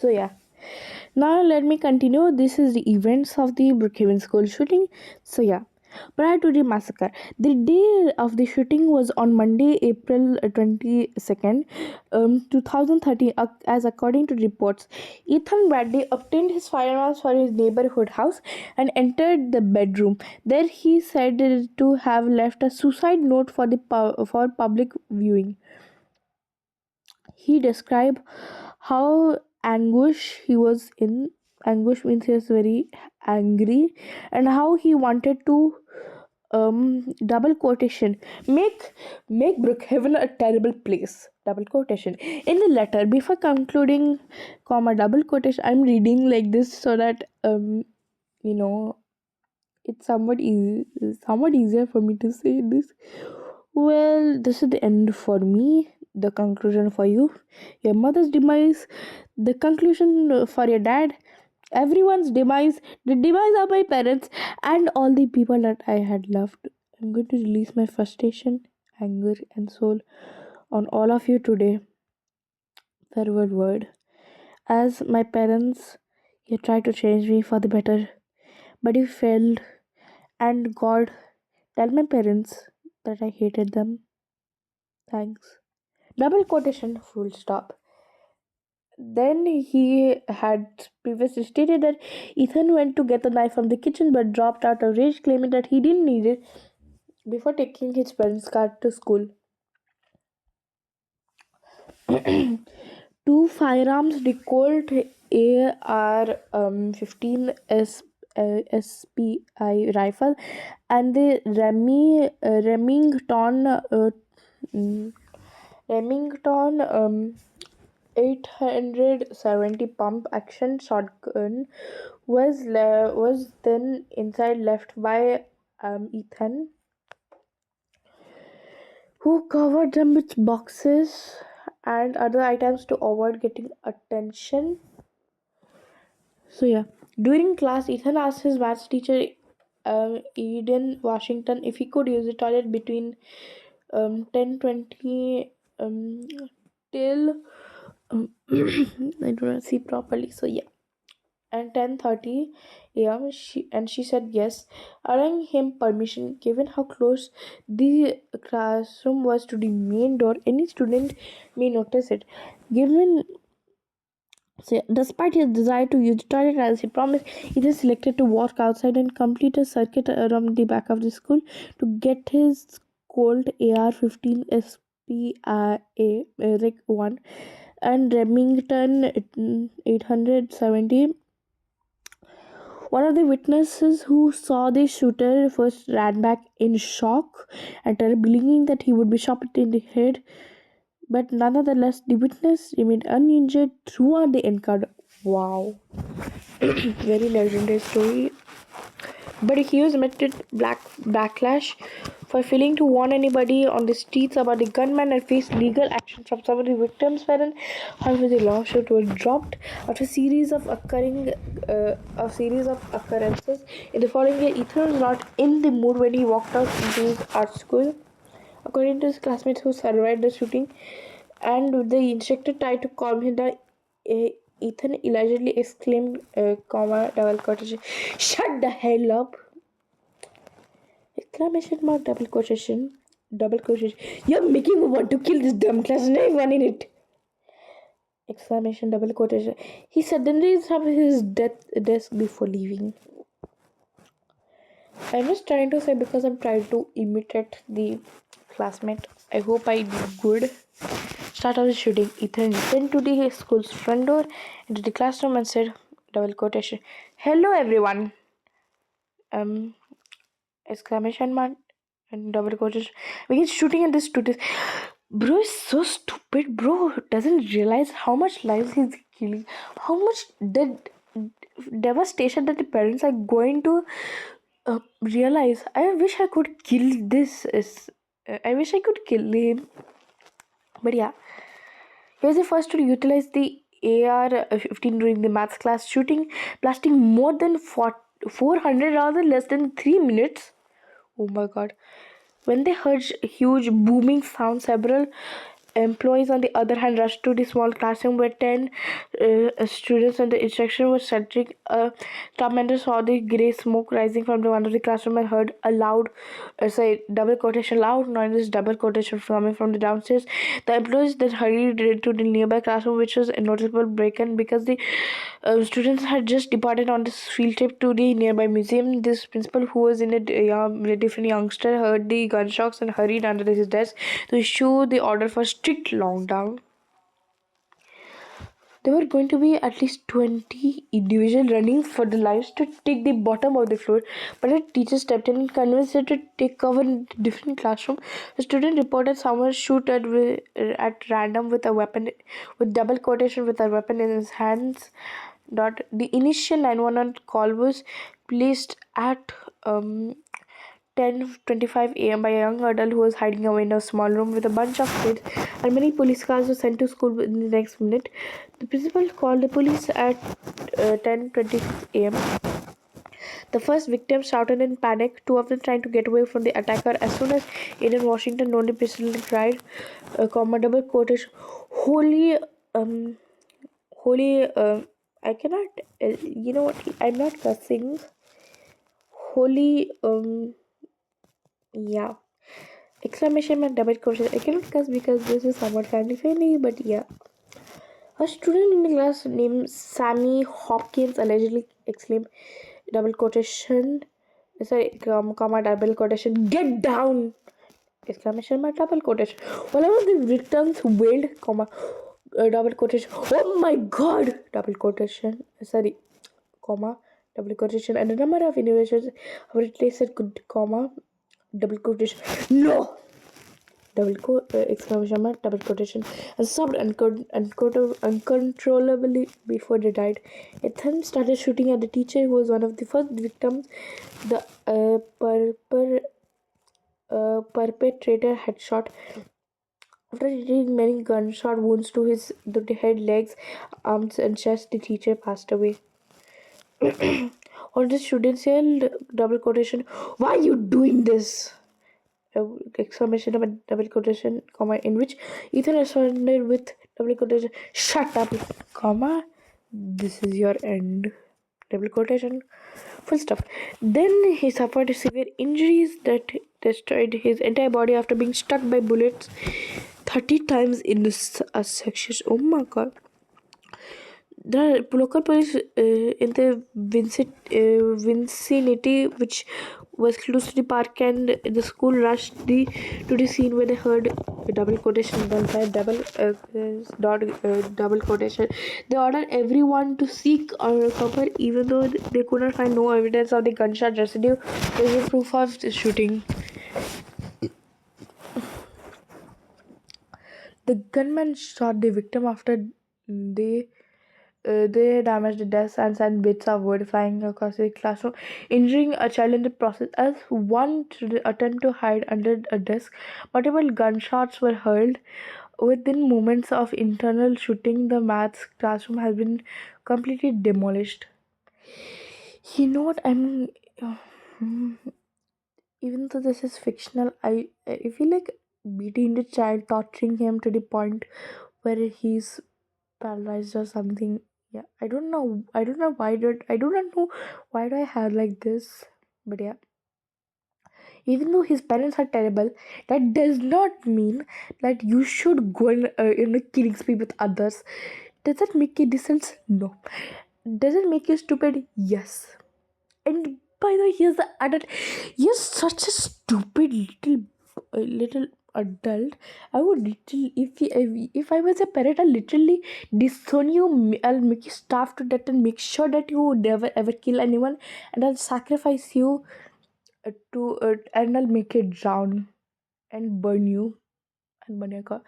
So yeah, now let me continue. This is the events of the Brookhaven school shooting. So yeah, prior to the massacre, the day of the shooting was on Monday, April 22nd, 2013. As according to reports, Ethan Bradley obtained his firearms for his neighborhood house and entered the bedroom. There he said to have left a suicide note for for public viewing. He described how anguish he was in. Anguish means he was very angry, and how he wanted to double quotation make Brookhaven a terrible place, double quotation. In the letter, before concluding comma double quotation, I'm reading like this so that you know it's somewhat easier for me to say this. Well, this is the end for me, the conclusion for you, your mother's demise, the conclusion for your dad, everyone's demise, the demise of my parents, and all the people that I had loved. I'm going to release my frustration, anger, and soul on all of you today. Farewell word. As my parents, you tried to change me for the better, but you failed. And God, tell my parents that I hated them. Thanks. Double quotation, full stop. Then he had previously stated that Ethan went to get the knife from the kitchen but dropped out of rage, claiming that he didn't need it before taking his parents' car to school. Two firearms, the Colt AR 15 SPI rifle and the mm, Remington 870 pump action shotgun was then inside, left by Ethan, who covered them with boxes and other items to avoid getting attention. So yeah, during class, Ethan asked his maths teacher, Eden Washington, if he could use the toilet between 10:20 till I do not see properly. So yeah, and 10:30 a.m. She said yes, allowing him permission. Given how close the classroom was to the main door, any student may notice it. Given So, despite his desire to use the toilet as he promised, he then selected to walk outside and complete a circuit around the back of the school to get his Colt AR-15 SPIA Rick 1 and Remington 870. One of the witnesses who saw the shooter first ran back in shock and terror, believing that he would be shot in the head, but nonetheless, the witness remained uninjured throughout the encounter. Wow, very legendary story. But he was met with backlash for failing to warn anybody on the streets about the gunman and faced legal action from some of the victims' parents. However, the lawsuit was dropped after a series of occurrences. In the following year, Ethan was not in the mood when he walked out into his art school. According to his classmates who survived the shooting, and the instructor tried to calm him down, Ethan allegedly exclaimed, double quotation, "Shut the hell up!" Exclamation mark, double quotation. You're making me want to kill this dumb class and everyone in it! Exclamation, double quotation. He suddenly stopped his desk before leaving. I'm just trying to say because I'm trying to imitate the classmate. I hope I do good. Start of the shooting. Ethan went to the school's front door, into the classroom, and said, double quotation, "Hello, everyone!" Um, exclamation mark and double quotation. Begins shooting at the students. Bro is so stupid. Bro doesn't realize how much lives he's killing. How much devastation that the parents are going to realize. I wish I could kill this. I wish I could kill him. But yeah, he was the first to utilize the AR-15 during the maths class shooting, blasting more than 400 rounds in less than 3 minutes. Oh my god. When they heard huge booming sound, several Employees, on the other hand, rushed to the small classroom where 10 students and the instruction was centering. A staff member saw the grey smoke rising from the one of the classroom and heard a loud, double quotation, loud noise, double quotation coming from the downstairs. The employees then hurried to the nearby classroom, which was a noticeable break-in because the students had just departed on this field trip to the nearby museum. This principal, who was in a different youngster, heard the gunshots and hurried under his desk to issue the order for strict lockdown. There were going to be at least 20 individuals running for their lives to take the bottom of the floor, but a teacher stepped in and convinced her to take cover in a different classroom. The student reported someone shoot at random with a weapon, with double quotation, with a weapon in his hands. The initial 911 call was placed at 10:25 a.m. by a young adult who was hiding away in a small room with a bunch of kids, and many police cars were sent to school in the next minute. The principal called the police at 10:26 a.m. The first victim shouted in panic, two of them trying to get away from the attacker. As soon as Aiden Washington known the pistol and cried, double quotation, holy, holy, I cannot, you know what, I'm not cussing. Holy, yeah. Exclamation mark double quotation. I cannot cuss because this is somewhat family friendly, but yeah. A student in the class named Sammy Hopkins allegedly exclaimed double quotation. Comma double quotation. Get down! Exclamation mark double quotation. One of the victims wailed, comma double quotation. Oh my God! Double quotation. Comma double quotation. And a number of individuals have replaced comma double quotation. No! Exclamation mark double quotation, and sobbed uncontrollably before they died. A then started shooting at the teacher who was one of the first victims. The perpetrator had shot. After receiving many gunshot wounds to his head, legs, arms, and chest, the teacher passed away. All the students yelled double quotation, "Why are you doing this?" Exclamation of double quotation, comma, in which Ethan responded with double quotation, "Shut up, comma, this is your end." Double quotation, full stop. Then he suffered severe injuries that destroyed his entire body after being struck by bullets 30 times in a section. Oh my God. The local police in the vicinity, which was close to the park and the school, rushed to the scene where they heard double quotation gunfire, double quotation. They ordered everyone to seek cover, even though they could not find no evidence of the gunshot residue. There was proof of the shooting. The gunman shot the victim after they damaged the desk and sent bits of wood flying across the classroom, injuring a child in the process. As one attempt to hide under a desk, multiple gunshots were hurled. Within moments of internal shooting, the maths classroom has been completely demolished. You know what? Even though this is fictional, I feel like beating the child, torturing him to the point where he's paralyzed or something. Yeah, I don't know I do not know why do I have like this, but yeah. Even though his parents are terrible, that does not mean that you should go and killing spree with others. Does that make any sense? No. Does it make you stupid? Yes. And by the way, here's the adult. You're such a stupid little adult. I would literally, if I was a parent, I'll literally disown you. I'll make you starve to death and make sure that you never ever kill anyone, and I'll sacrifice you and I'll make it drown and burn you and burn your car.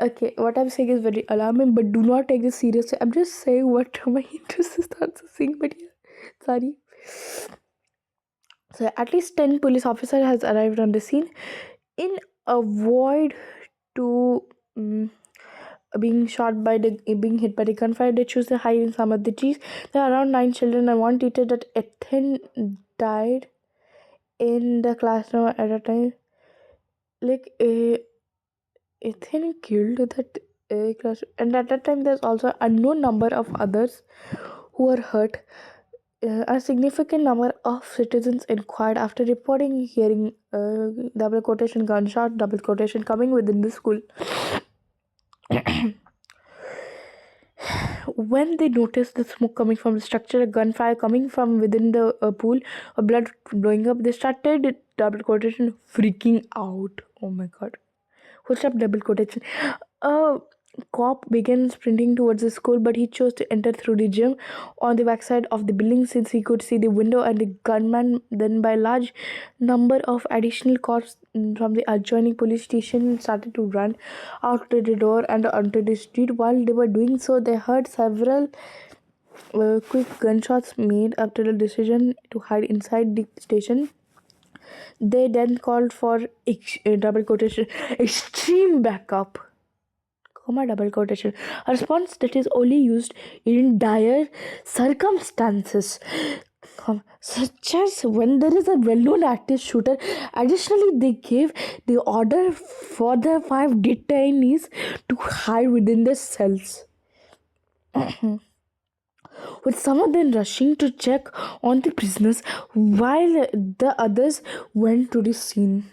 Okay, what I'm saying is very alarming, but do not take this seriously. I'm just saying what my interest is not saying, but yeah, sorry. So at least 10 police officers has arrived on the scene. In avoid to being hit by the gunfire, they choose to hide in some of the trees. There are around 9 children and one teacher. That Ethan died in the classroom at a time. Like Ethan killed that class, and at that time there's also unknown number of others who were hurt. A significant number of citizens inquired after reporting hearing double quotation gunshot, double quotation coming within the school. When they noticed the smoke coming from the structure, a gunfire coming from within the pool of blood blowing up, they started double quotation freaking out. Oh my god. Full stop, double quotation. A cop began sprinting towards the school, but he chose to enter through the gym on the backside of the building since he could see the window and the gunman. Then, by large number of additional cops from the adjoining police station started to run out to the door and onto the street. While they were doing so, they heard several quick gunshots made after the decision to hide inside the station. They then called for double quotation extreme backup, comma double quotation, a response that is only used in dire circumstances, such as when there is a well-known active shooter. Additionally, they gave the order for the 5 detainees to hide within their cells, with some of them rushing to check on the prisoners while the others went to the scene.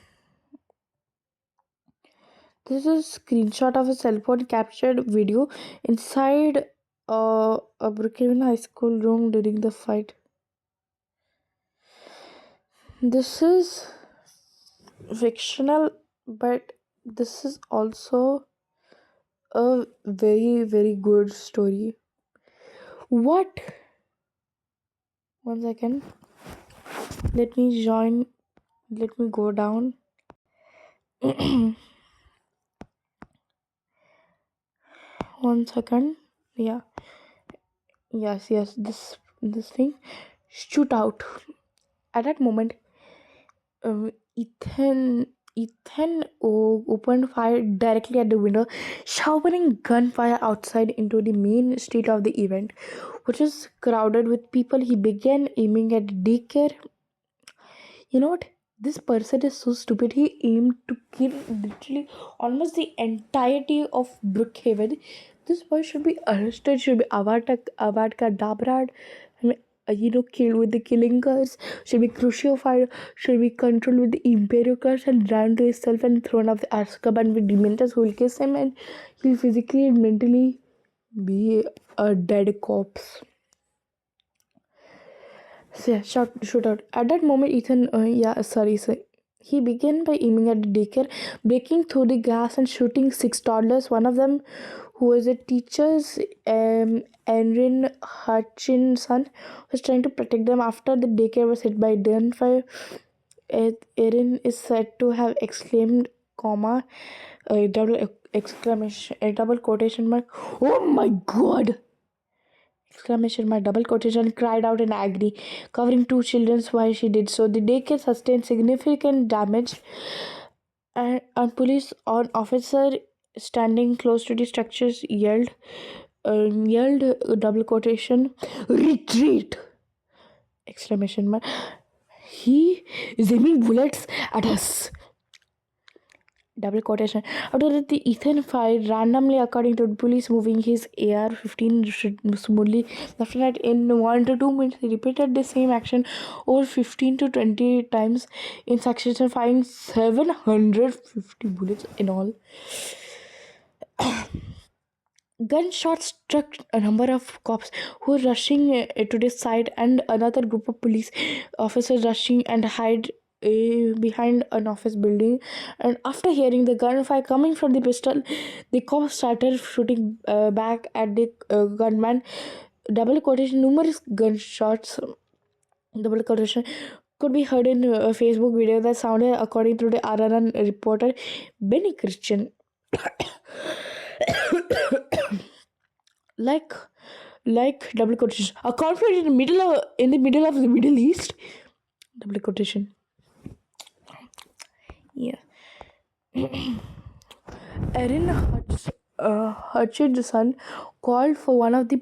This is a screenshot of a cell phone captured video inside a Brookhaven High School room during the fight. This is fictional, but this is also a very, very good story. What? One second. Let me join. Let me go down. One second. Yeah. Yes. This thing. Shoot out. At that moment, Ethan opened fire directly at the window, showering gunfire outside into the main street of the event, which is crowded with people. He began aiming at daycare. You know what? This person is so stupid. He aimed to kill literally almost the entirety of Brookhaven. This boy should be arrested, should be Avada Kedavra, killed with the killing curse, should be crucified, should be controlled with the Imperial curse and drowned to himself and thrown off the Azkaban with dementors who will kiss him, and he'll physically and mentally be a dead corpse. So yeah, shoot out. At that moment, Ethan, he began by aiming at the daycare, breaking through the glass and shooting 6 toddlers. One of them, who was a teacher's, Erin Hutchinson, was trying to protect them after the daycare was hit by gunfire. Erin is said to have exclaimed, comma, a double exclamation, a double quotation mark, "Oh my God!" Exclamation mark, double quotation, cried out in agony, covering 2 children while she did so. The daycare sustained significant damage, and police officer standing close to the structures yelled double quotation, "Retreat!" Exclamation mark. He is aiming bullets at us. Double quotation. After that, the Ethan fired randomly, according to the police, moving his AR-15 smoothly left and right in 1 to 2 minutes. He repeated the same action over 15 to 20 times in succession, firing 750 bullets in all. Gunshots struck a number of cops who were rushing to the side, and another group of police officers rushing and hide behind an office building. And after hearing the gunfire coming from the pistol, the cops started shooting back at the gunman. Double quotation, numerous gunshots, double quotation, could be heard in a Facebook video that sounded according to the RNN reporter Benny Christian like double quotation, a conflict in the middle of the Middle East, double quotation. Yeah. Erin Archie's son called for one of the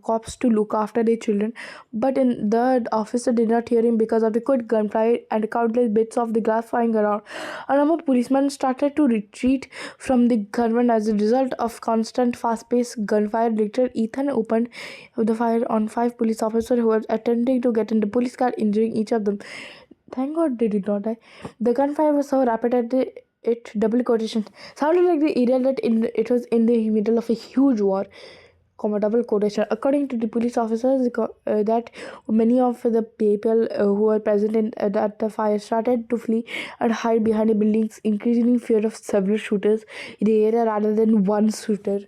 cops to look after their children, but the officer did not hear him because of the quick gunfire and countless bits of the glass flying around. A number of policemen started to retreat from the gunman as a result of constant fast-paced gunfire. Later, Ethan opened the fire on 5 police officers who were attempting to get in the police car, injuring each of them. Thank God they did not die. The gunfire was so rapid that it double quotation sounded like the area that it was in the middle of a huge war. Comma double quotation. According to the police officers, that many of the people who were present at the fire started to flee and hide behind the buildings, increasing fear of several shooters in the area rather than one shooter.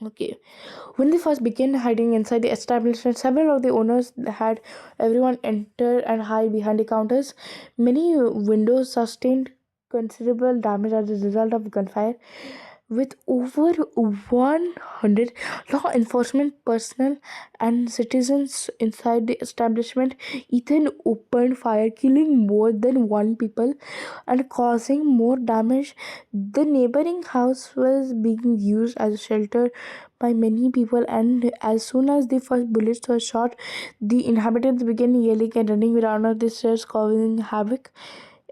Okay. When they first began hiding inside the establishment, several of the owners had everyone enter and hide behind the counters. Many windows sustained considerable damage as a result of gunfire. With over 100 law enforcement personnel and citizens inside the establishment, Ethan opened fire, killing more than one people and causing more damage. The neighboring house was being used as a shelter by many people, and as soon as the first bullets were shot, the inhabitants began yelling and running around up the stairs, causing havoc.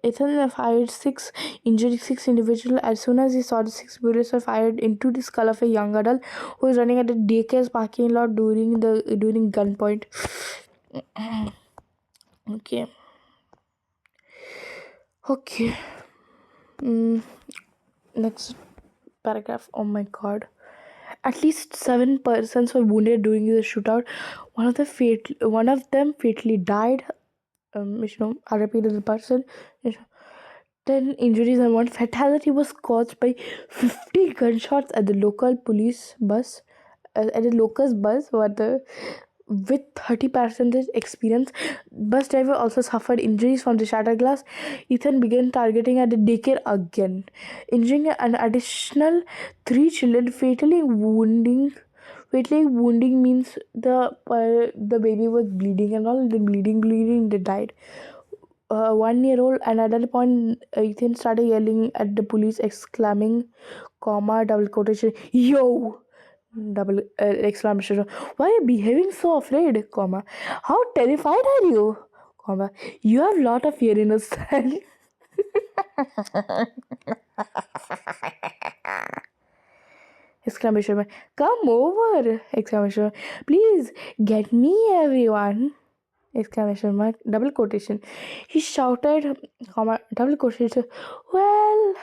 Ethan fired six, injuring 6 individuals. As soon as he saw the 6 bullets were fired into the skull of a young adult who was running at the daycare's parking lot during gunpoint. Okay. Okay. Next paragraph. Oh my God. At least 7 persons were wounded during the shootout. One of them fatally died. I repeated the person. 10 injuries and one fatality was caused by 50 gunshots at the local police bus. At the locus bus, with 30 passengers experience. Bus driver also suffered injuries from the shattered glass. Ethan began targeting at the daycare again, injuring an additional 3 children, fatally wounding means the baby was bleeding and all. The bleeding, they died. 1 year old, and at that point, Ethan started yelling at the police, exclaiming, comma, double quotation, yo! Double exclamation. Why are you behaving so afraid, comma? How terrified are you? Comma. You have lot of fear in us. Exclamation mark. Come over! Exclamation mark. Please get me, everyone! Exclamation mark. Double quotation. He shouted, comma, double quotation. Well,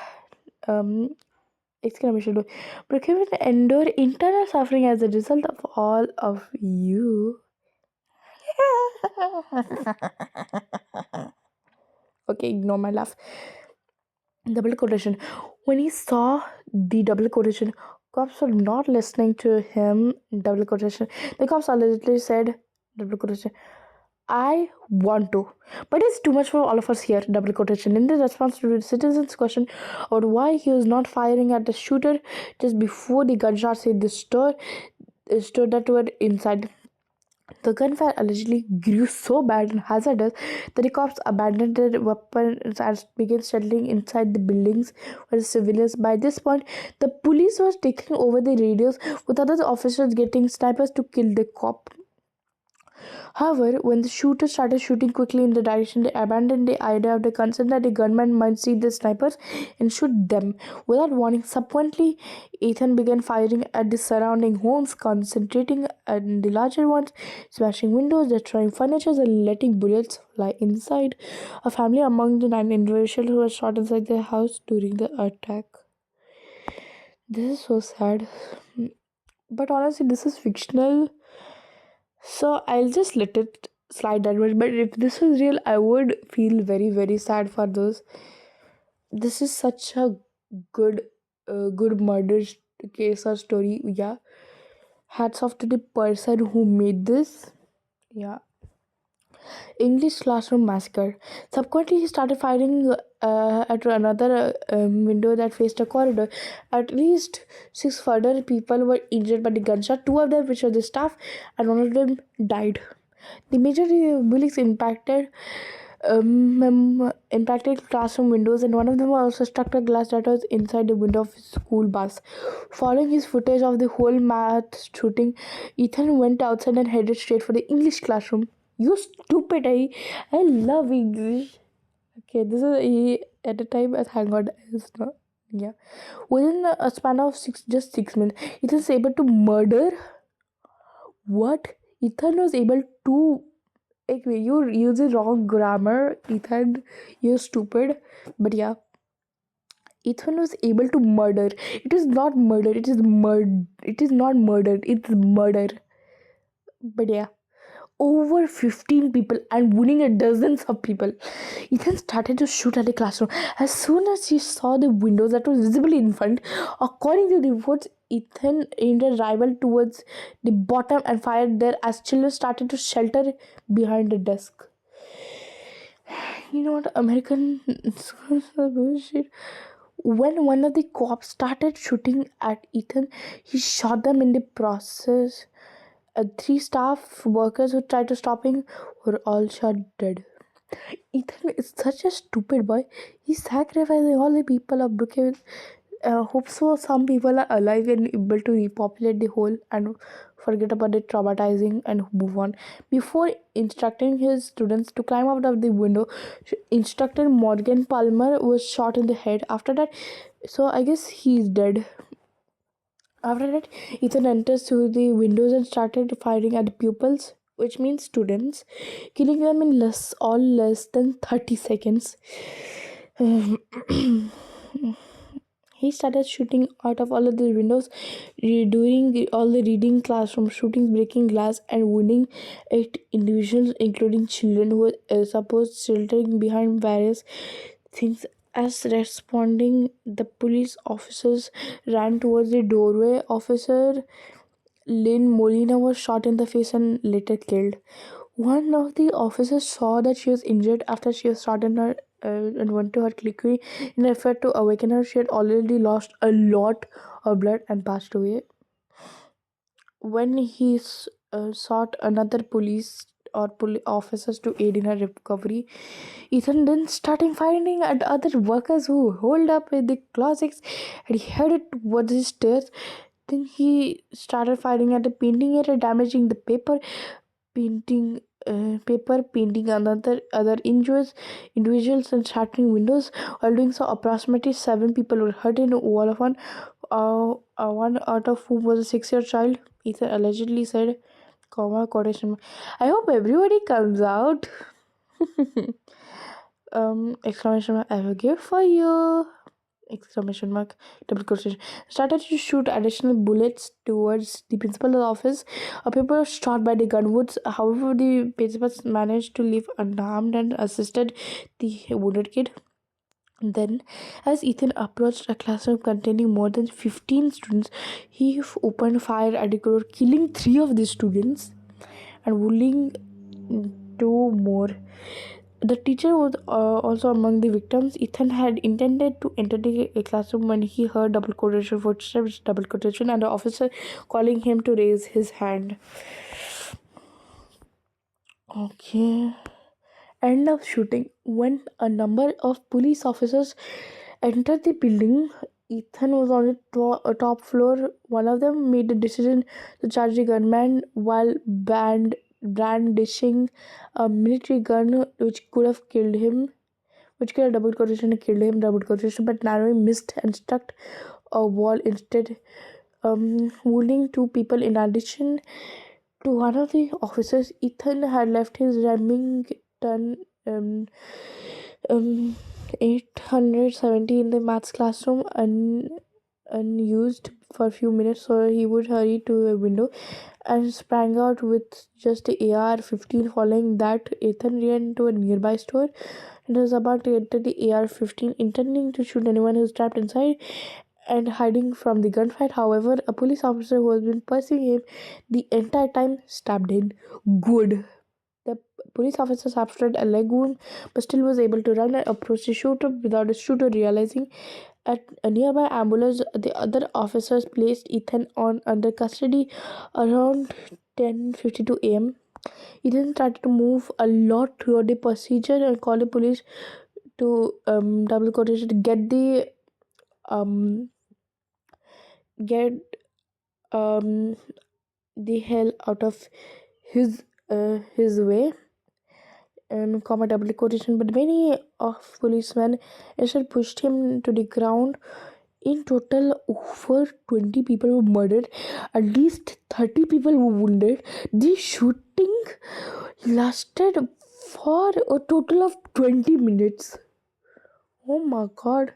exclamation mark. Brookhaven endure internal suffering as a result of all of you. Okay, ignore my laugh. Double quotation. When he saw the double quotation, cops were not listening to him. Double quotation. The cops allegedly said, double quotation, I want to, but it's too much for all of us here. Double quotation. In the response to the citizen's question about why he was not firing at the shooter just before the gunshots hit the store that were inside. The gunfire allegedly grew so bad and hazardous that the cops abandoned their weapons and began settling inside the buildings where the civilians. By this point, the police was taking over the radios, with other officers getting snipers to kill the cop. However, when the shooters started shooting quickly in the direction, they abandoned the idea of the concern that the gunman might see the snipers and shoot them. Without warning, subsequently, Ethan began firing at the surrounding homes, concentrating on the larger ones, smashing windows, destroying furniture, and letting bullets fly inside. A family among the 9 individuals who were shot inside their house during the attack. This is so sad. But honestly, this is fictional. So I'll just let it slide that much. But if this was real, I would feel very, very sad for those. This is such a good murder case or story. Yeah. Hats off to the person who made this. Yeah. English Classroom Massacre. Subsequently, he started firing at another window that faced a corridor. At least 6 further people were injured by the gunshot. 2 of them, which were the staff, and 1 of them died. The major bullies impacted impacted classroom windows, and one of them also struck a glass that was inside the window of his school bus. Following his footage of the whole math shooting, Ethan went outside and headed straight for the English classroom. You stupid! I love English. Okay, this is at the time. Thank God, it's not. Yeah, within a span of just 6 minutes, Ethan was able to murder. What? Ethan was able to. Anyway, you're using wrong grammar, Ethan. You're stupid. But yeah, Ethan was able to murder. It is not murder. It is murder. It is not murder. It's murder. But yeah, over 15 people and wounding a dozens of people. Ethan started to shoot at the classroom. As soon as he saw the windows that was visibly in front, according to the reports, Ethan aimed a rifle towards the bottom and fired there as children started to shelter behind the desk. You know what? American schools are bullshit. When one of the cops started shooting at Ethan, he shot them in the process. Three staff workers who tried to stop him were all shot dead. Ethan is such a stupid boy. He's sacrificing all the people of Brookhaven. Hope so some people are alive and able to repopulate the whole and forget about the traumatizing and move on. Before instructing his students to climb out of the window, instructor Morgan Palmer was shot in the head. After that, so I guess he's dead. After that, Ethan enters through the windows and started firing at the pupils, which means students, killing them in less than 30 seconds. He started shooting out of all of the windows, doing all the reading classroom shootings, breaking glass, and wounding 8 individuals, including children who were supposed sheltering behind various things. As responding, the police officers ran towards the doorway. Officer Lynn Molina was shot in the face and later killed. One of the officers saw that she was injured after she was shot in her and went to her quickly in an effort to awaken her. She had already lost a lot of blood and passed away. When he sought another police or officers to aid in her recovery, Ethan then started firing at other workers who holed up with the closets and he headed towards the stairs. Then he started firing at the painting area, damaging the painting other individuals and shattering windows. While doing so, approximately 7 people were hurt in all of one out of whom was a 6-year child. Ethan allegedly said, comma quotation. I hope everybody comes out. Exclamation mark. I will give for you. Exclamation mark. Double quotation. Started to shoot additional bullets towards the principal's office. People were shot by the gunwoods. However, the principal managed to leave unharmed and assisted the wounded kid. Then, as Ethan approached a classroom containing more than 15 students, he opened fire at the crowd, killing 3 of the students and wounding 2 more. The teacher was also among the victims. Ethan had intended to enter the classroom when he heard double quotation footsteps, double quotation, and the officer calling him to raise his hand. Okay. End of shooting. When a number of police officers entered the building, Ethan was on the top floor. One of them made the decision to charge the gunman while brandishing a military gun, which could have killed him. Which could have double quotation killed him, double quotation, but narrowly missed and struck a wall instead, wounding 2 people. In addition to one of the officers, Ethan had left his Remington um, um, 870 in the maths classroom unused for a few minutes, so he would hurry to a window and sprang out with just the AR-15. Following that, Ethan ran to a nearby store and was about to enter the AR-15, intending to shoot anyone who was trapped inside and hiding from the gunfight. However, a police officer who has been pursuing him the entire time stabbed him. Good. The police officer suffered a leg wound but still was able to run and approach the shooter without the shooter realizing. At a nearby ambulance, the other officers placed Ethan under custody around 10:52 a.m. He then started to move a lot throughout the procedure and called the police to double quotation to um get um the hell out of his way, and comma double quotation. But many of policemen instead pushed him to the ground. In total, over 20 people were murdered, at least 30 people were wounded. The shooting lasted for a total of 20 minutes. Oh my god.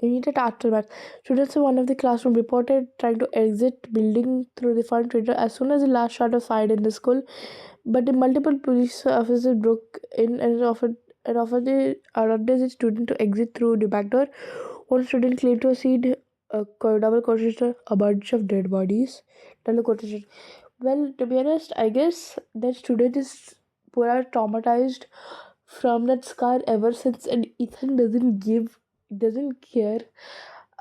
Immediate aftermath. Students in one of the classroom reported trying to exit building through the front window as soon as the last shot was fired in the school. But the multiple police officers broke in and ordered the student to exit through the back door. One student claimed to have seen double quotation, a bunch of dead bodies. Double quotation. Well, to be honest, I guess that student is poor traumatized from that scar ever since, and Ethan doesn't care.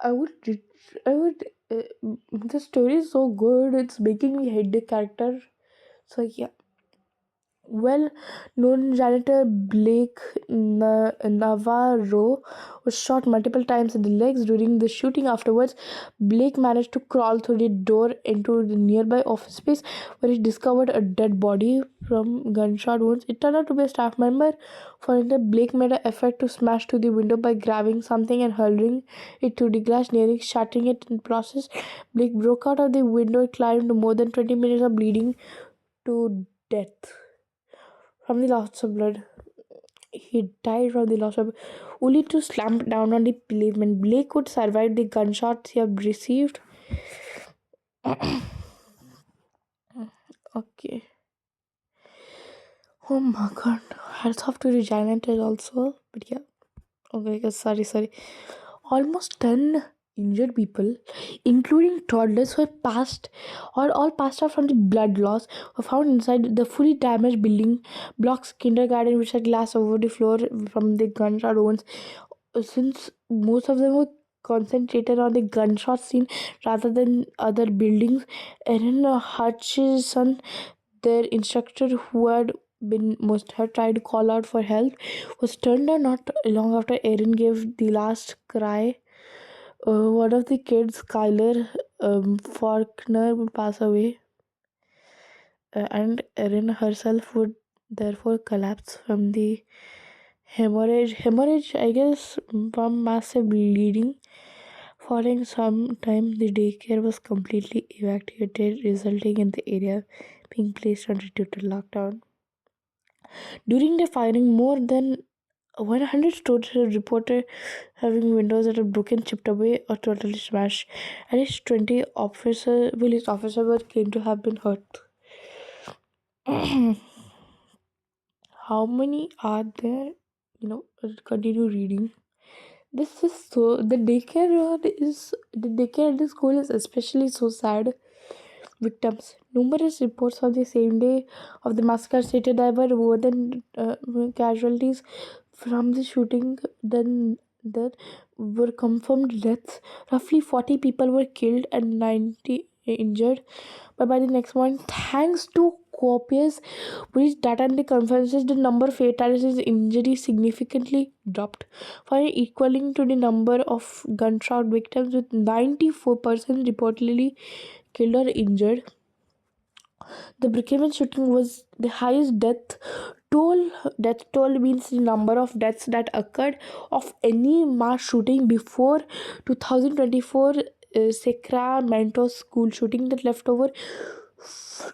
I would, I would. The story is so good. It's making me hate the character. So yeah. Well known janitor Blake Navarro was shot multiple times in the legs during the shooting. Afterwards, Blake managed to crawl through the door into the nearby office space where he discovered a dead body from gunshot wounds. It turned out to be a staff member. For instance, Blake made an effort to smash through the window by grabbing something and hurling it through the glass, nearly shattering it in the process. Blake broke out of the window and climbed more than 20 minutes of bleeding to death from the loss of blood. He died from the loss of only to slam down on the pavement. Blake would survive the gunshots he had received. Okay. Oh my god. Hats off to the janitor also. But yeah. Okay, sorry. Almost 10 injured people, including toddlers who had passed or all passed out from the blood loss, were found inside the fully damaged building blocks kindergarten, which had glass over the floor from the gunshot wounds. Since most of them were concentrated on the gunshot scene rather than other buildings, Erin Hutchison, their instructor who had been must have tried to call out for help, was turned down not long after Erin gave the last cry. One of the kids, Skylar Faulkner, would pass away, and Erin herself would therefore collapse from the hemorrhage, I guess, from massive bleeding. Following some time, the daycare was completely evacuated, resulting in the area being placed under total lockdown. During the firing, more than 100 stores were reported having windows that were broken, chipped away, or totally smashed. At least 20 police officers were claimed to have been hurt. How many are there? Continue reading. This is so. The daycare at the school is especially so sad. Victims. Numerous reports on the same day of the massacre stated there were more than casualties from the shooting than that were confirmed deaths. Roughly 40 people were killed and 90 injured. But by the next morning, thanks to copious police data and the conferences, the number of fatalities and injuries significantly dropped, finally equaling to the number of gunshot victims, with 94% reportedly killed or injured. The Brookhaven shooting was the highest toll. Death toll means the number of deaths that occurred of any mass shooting before 2024 Sacramento school shooting that left over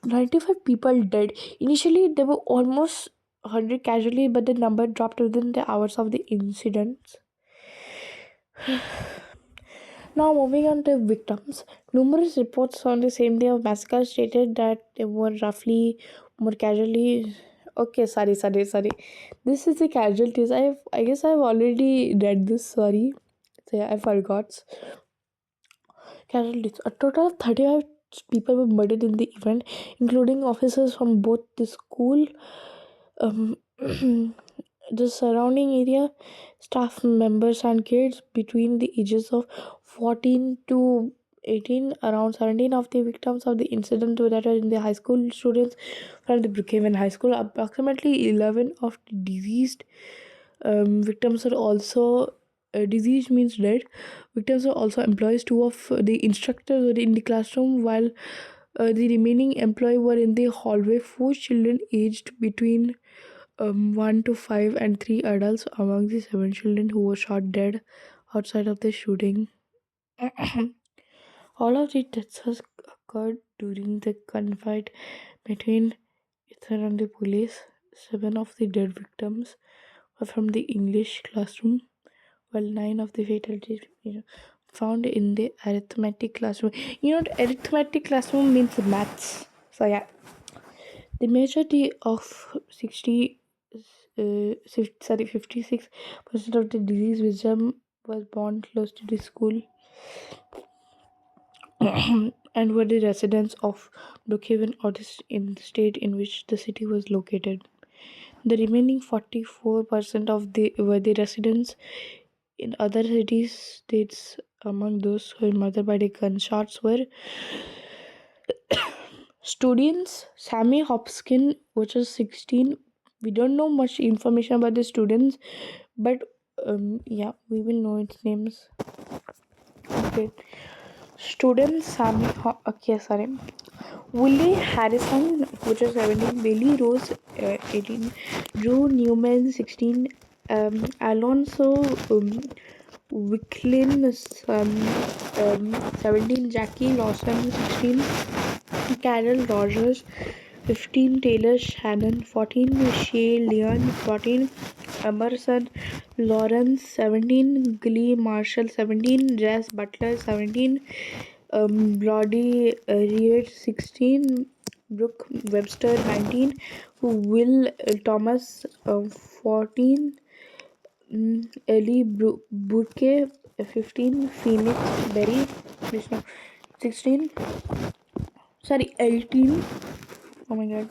95 people dead. Initially, there were almost 100 casualties, but the number dropped within the hours of the incident. Now, moving on to victims, numerous reports on the same day of massacre stated that there were roughly more casualties. Okay, sorry. This is the casualties. I guess I've already read this. Sorry, so yeah, I forgot. Casualties. A total of 35 people were murdered in the event, including officers from both the school, um, the surrounding area, staff members, and kids between the ages of 14 to around 17 of the victims of the incident that are in the high school students from the Brookhaven High School. Approximately 11 of the deceased victims are also diseased means dead. Victims are also employees. Two of the instructors were in the classroom, while the remaining employee were in the hallway. Four children aged between 1 to 5 and 3 adults among the 7 children who were shot dead outside of the shooting. All of the deaths has occurred during the gunfight between Ethan and the police. Seven of the dead victims were from the English classroom, while nine of the fatalities found in the arithmetic classroom. Arithmetic classroom means maths. So yeah, the majority of 56% of the disease victim was born close to the school and were the residents of Brookhaven or in the state in which the city was located. The remaining 44% of the were the residents in other cities states. Among those who were murdered by the gunshots were students Sammy Hopkins, which is 16. We don't know much information about the students, but yeah, we will know its names. Okay, students Sammy. Okay, sorry. Woolley Harrison, which is 17, Bailey Rose, 18, Drew Newman, 16, Alonso Wicklin, 17, Jackie Lawson, 16, Carol Rogers, 15, Taylor Shannon, 14, Shay Leon, 14, Emerson Lawrence, 17, Glee Marshall, 17, Jess Butler, 17, Brody Reed, 16, Brooke Webster, 19, Will Thomas, 14, Ellie Burke, 15, Phoenix Berry, 16, sorry, 18, oh my god,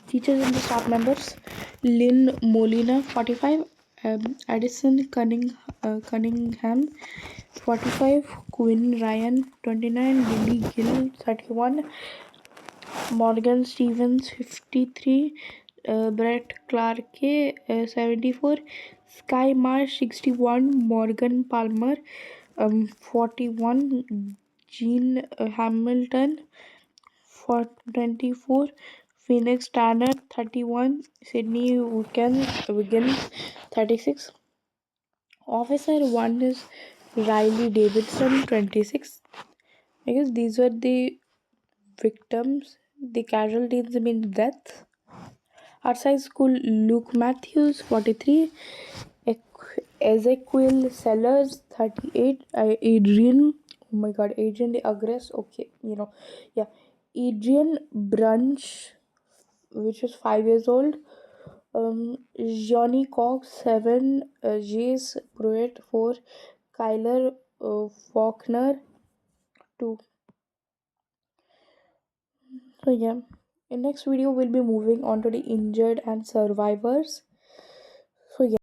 teachers and the staff members, Lynn Molina, 45, Addison Cunningham, 45, Quinn Ryan, 29, Lily Gill, 31, Morgan Stevens, 53, Brett Clarke, 74, Sky Marsh, 61, Morgan Palmer, 41, Jean Hamilton, 24, Phoenix Tanner, 31, Sydney Wiggins, 36. Officer 1 is Riley Davidson, 26. I guess these were the victims. The casualties mean death. Outside school, Luke Matthews, 43. Ezekiel Sellers, 38. Adrian, oh my god, Adrian the Aggress, okay, yeah. Adrian Brunch, which is 5 years old. Johnny Cox, 7. Jace Pruitt, 4. Kyler Faulkner, 2. So yeah, in next video we'll be moving on to the injured and survivors. So yeah.